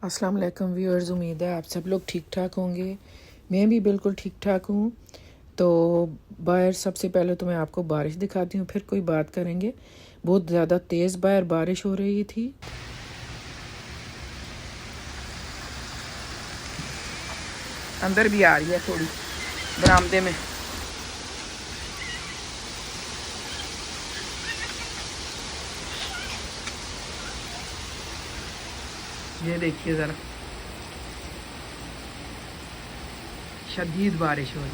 अस्सलाम वालेकुम व्यूअर्स, उम्मीद है आप सब लोग ठीक ठाक होंगे। मैं भी बिल्कुल ठीक ठाक हूँ। तो बाहर सबसे पहले तो मैं आपको बारिश दिखाती हूँ, फिर कोई बात करेंगे। बहुत ज़्यादा तेज़ बाहर बारिश हो रही थी। अंदर भी आ रही है थोड़ी बरामदे में। ये देखिए ज़रा, शदीद बारिश हो रही।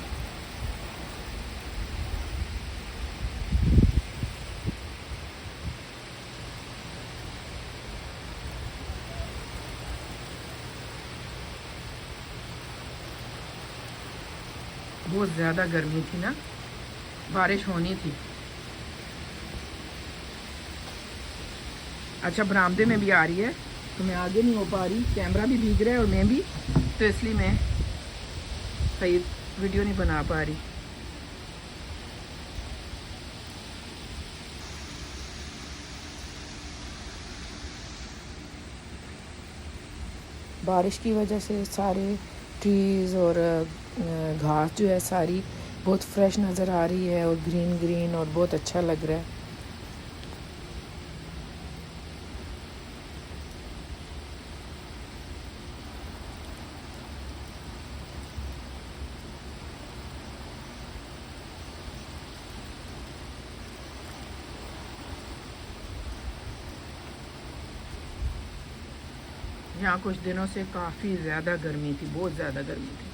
बहुत ज़्यादा गर्मी थी ना, बारिश होनी थी। अच्छा, बरामदे में भी आ रही है तो मैं आगे नहीं हो पा रही, कैमरा भी भीग रहा है और मैं भी, तो इसलिए मैं सही वीडियो नहीं बना पा रही। बारिश की वजह से सारे ट्रीज़ और घास जो है सारी बहुत फ्रेश नज़र आ रही है और ग्रीन ग्रीन और बहुत अच्छा लग रहा है। यहाँ कुछ दिनों से काफ़ी ज़्यादा गर्मी थी, बहुत ज़्यादा गर्मी थी।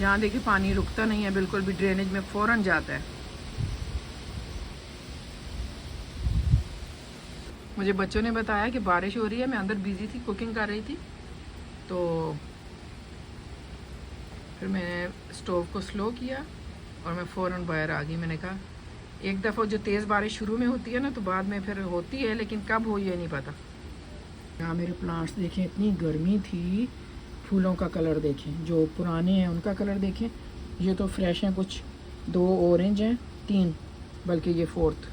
यहाँ देखिए पानी रुकता नहीं है बिल्कुल भी, ड्रेनेज में फ़ौरन जाता है। मुझे बच्चों ने बताया कि बारिश हो रही है, मैं अंदर बिज़ी थी, कुकिंग कर रही थी, तो फिर मैंने स्टोव को स्लो किया और मैं फ़ौरन बाहर आ गई। मैंने कहा एक दफ़ा जो तेज़ बारिश शुरू में होती है ना, तो बाद में फिर होती है, लेकिन कब हो ये नहीं पता। यहाँ मेरे प्लांट्स देखें, इतनी गर्मी थी। फूलों का कलर देखें, जो पुराने हैं उनका कलर देखें। ये तो फ्रेश हैं, कुछ 2 ऑरेंज हैं, 3 बल्कि ये 4th,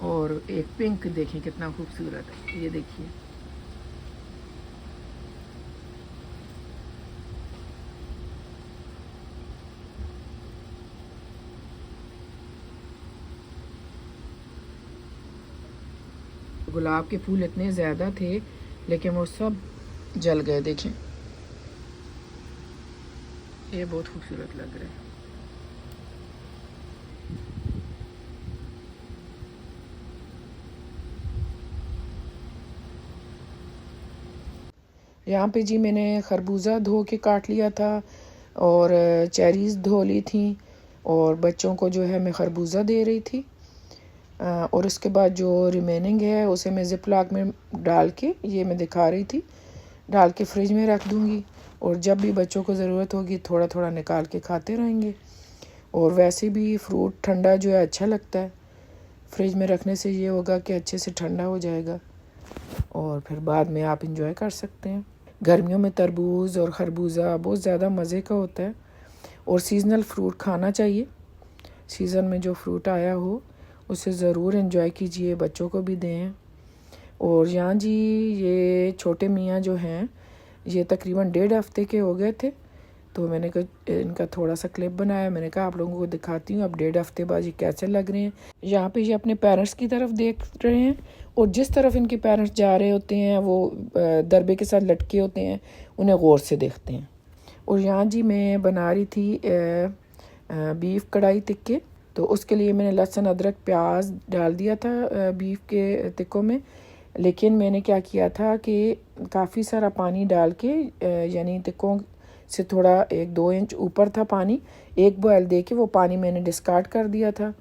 और एक पिंक देखें कितना खूबसूरत है। ये देखिए, गुलाब के फूल इतने ज़्यादा थे लेकिन वो सब जल गए। देखें, ये बहुत खूबसूरत लग रहा है। यहाँ पे जी मैंने खरबूजा धो के काट लिया था और चेरीज़ धो ली थी, और बच्चों को जो है मैं खरबूजा दे रही थी। और उसके बाद जो रिमेनिंग है उसे मैं ज़िप लॉक में डाल के, ये मैं दिखा रही थी, डाल के फ्रिज में रख दूँगी, और जब भी बच्चों को ज़रूरत होगी थोड़ा थोड़ा निकाल के खाते रहेंगे। और वैसे भी फ्रूट ठंडा जो है अच्छा लगता है, फ्रिज में रखने से ये होगा कि अच्छे से ठंडा हो जाएगा और फिर बाद में आप इंजॉय कर सकते हैं। गर्मियों में तरबूज और खरबूजा बहुत ज़्यादा मज़े का होता है, और सीज़नल फ्रूट खाना चाहिए। सीज़न में जो फ्रूट आया हो उसे ज़रूर एंजॉय कीजिए, बच्चों को भी दें। और यहाँ जी ये छोटे मियाँ जो हैं, ये तकरीबन 1.5 हफ़्ते के हो गए थे, तो मैंने कहा इनका थोड़ा सा क्लिप बनाया। मैंने कहा आप लोगों को दिखाती हूँ अब 1.5 हफ़्ते बाद ये कैसे लग रहे हैं। यहाँ पे ये अपने पेरेंट्स की तरफ देख रहे हैं, और जिस तरफ इनके पेरेंट्स जा रहे होते हैं वो दरबे के साथ लटके होते हैं, उन्हें गौर से देखते हैं। और यहाँ जी मैं बना रही थी बीफ कढ़ाई टिक्के, तो उसके लिए मैंने लहसुन अदरक प्याज डाल दिया था बीफ के टिक्कों में। लेकिन मैंने क्या किया था कि काफ़ी सारा पानी डाल के, यानी टिक्कों से थोड़ा 1-2 इंच ऊपर था पानी, एक बॉयल दे के वो पानी मैंने डिस्कार्ड कर दिया था।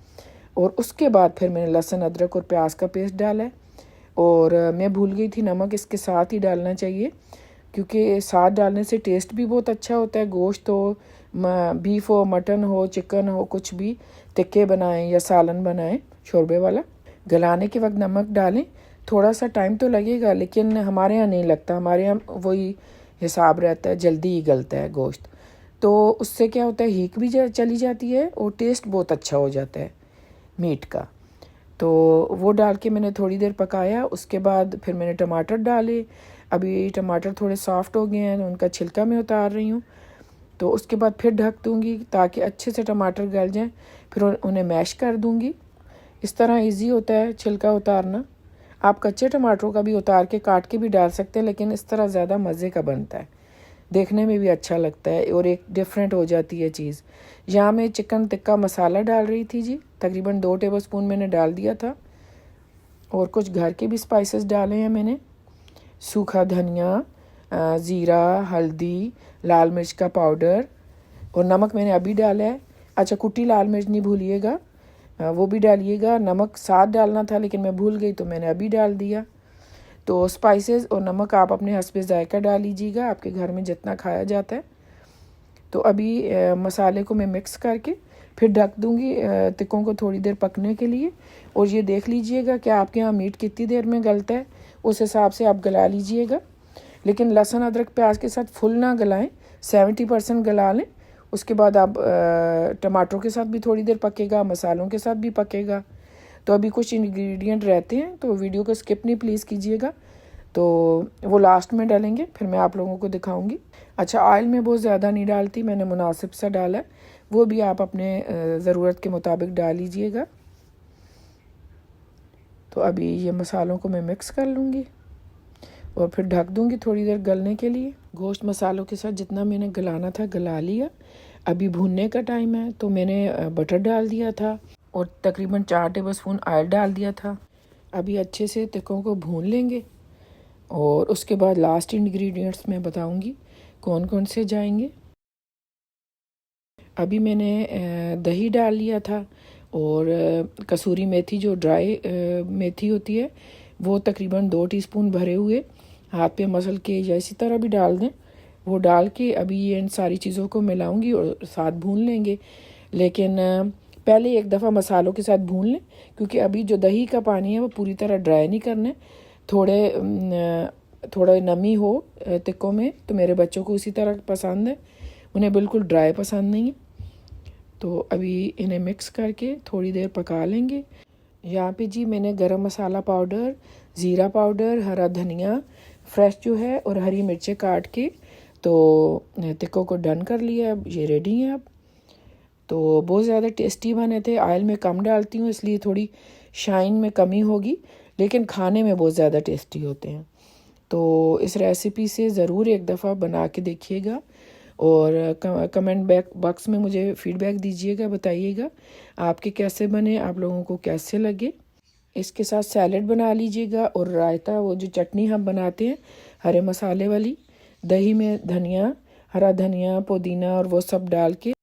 और उसके बाद फिर मैंने लहसुन अदरक और प्याज का पेस्ट डाला है। और मैं भूल गई थी, नमक इसके साथ ही डालना चाहिए, क्योंकि साथ डालने से टेस्ट भी बहुत अच्छा होता है। गोश्त हो, बीफ हो, मटन हो, चिकन हो, कुछ भी टिक्के बनाएं या सालन बनाएं शोरबे वाला, गलाने के वक्त नमक डालें। थोड़ा सा टाइम तो लगेगा, लेकिन हमारे यहाँ नहीं लगता, हमारे यहाँ वही हिसाब रहता है, जल्दी ही गलता है गोश्त। तो उससे क्या होता है, हीक भी चली जाती है और टेस्ट बहुत अच्छा हो जाता है मीट का। तो वो डाल के मैंने थोड़ी देर पकाया। उसके बाद फिर मैंने टमाटर डाले। अभी टमाटर थोड़े सॉफ्ट हो गए हैं, उनका छिलका मैं उतार रही हूँ। तो उसके बाद फिर ढक दूँगी ताकि अच्छे से टमाटर गल जाएं। फिर उन्हें मैश कर दूँगी। इस तरह इजी होता है छिलका उतारना। आप कच्चे टमाटरों का भी उतार के काट के भी डाल सकते हैं, लेकिन इस तरह ज़्यादा मज़े का बनता है, देखने में भी अच्छा लगता है और एक डिफरेंट हो जाती है चीज़। यहाँ मैं चिकन टिक्का मसाला डाल रही थी जी, तकरीबन 2 टेबलस्पून मैंने डाल दिया था। और कुछ घर के भी स्पाइसेस डाले हैं मैंने, सूखा धनिया, ज़ीरा, हल्दी, लाल मिर्च का पाउडर और नमक मैंने अभी डाला है। अच्छा, कुटी लाल मिर्च नहीं भूलिएगा, वो भी डालिएगा। नमक साथ डालना था लेकिन मैं भूल गई तो मैंने अभी डाल दिया। तो स्पाइसेस और नमक आप अपने हस्बे ज़ायका डाल लीजिएगा, आपके घर में जितना खाया जाता है। तो अभी मसाले को मैं मिक्स करके फिर ढक दूँगी टिक्कों को थोड़ी देर पकने के लिए। और ये देख लीजिएगा कि आपके यहाँ मीट कितनी देर में गलता है, उस हिसाब से आप गला लीजिएगा। लेकिन लहसुन अदरक प्याज के साथ फुल ना गलाएं, 70% गला लें। उसके बाद आप टमाटरों के साथ भी थोड़ी देर पकेगा, मसालों के साथ भी पकेगा। तो अभी कुछ इंग्रेडिएंट रहते हैं, तो वीडियो को स्किप नहीं प्लीज़ कीजिएगा, तो वो लास्ट में डालेंगे, फिर मैं आप लोगों को दिखाऊंगी। अच्छा, ऑयल में बहुत ज़्यादा नहीं डालती, मैंने मुनासिब सा डाला है, वो भी आप अपने ज़रूरत के मुताबिक डाल लीजिएगा। तो अभी ये मसालों को मैं मिक्स कर लूँगी और फिर ढक दूँगी थोड़ी देर गलने के लिए। गोश्त मसालों के साथ जितना मैंने गलाना था गला लिया। अभी भूनने का टाइम है, तो मैंने बटर डाल दिया था और तकरीबन 4 टेबलस्पून ऑयल डाल दिया था। अभी अच्छे से टिक्कों को भून लेंगे और उसके बाद लास्ट इंग्रेडिएंट्स मैं बताऊंगी कौन कौन से जाएंगे। अभी मैंने दही डाल लिया था और कसूरी मेथी, जो ड्राई मेथी होती है, वो तकरीबन 2 टीस्पून भरे हुए हाथ पे मसल के या इसी तरह भी डाल दें। वो डाल के अभी ये इन सारी चीज़ों को मिलाऊंगी और साथ भून लेंगे। लेकिन पहले एक दफ़ा मसालों के साथ भून लें, क्योंकि अभी जो दही का पानी है वो पूरी तरह ड्राई नहीं करना है। थोड़ा नमी हो टिक्कों में, तो मेरे बच्चों को उसी तरह पसंद है, उन्हें बिल्कुल ड्राई पसंद नहीं है। तो अभी इन्हें मिक्स करके थोड़ी देर पका लेंगे। यहाँ पे जी मैंने गरम मसाला पाउडर, ज़ीरा पाउडर, हरा धनिया फ्रेश जो है और हरी मिर्चें काट के तो टिक्कों को डन कर लिया। अब ये रेडी हैं। अब तो बहुत ज़्यादा टेस्टी बने थे। ऑयल में कम डालती हूँ इसलिए थोड़ी शाइन में कमी होगी, लेकिन खाने में बहुत ज़्यादा टेस्टी होते हैं। तो इस रेसिपी से ज़रूर एक दफ़ा बना के देखिएगा और कमेंट बॉक्स में मुझे फ़ीडबैक दीजिएगा, बताइएगा आपके कैसे बने, आप लोगों को कैसे लगे। इसके साथ सैलेड बना लीजिएगा और रायता, वो जो चटनी हम बनाते हैं हरे मसाले वाली, दही में धनिया, हरा धनिया, पुदीना और वो सब डाल के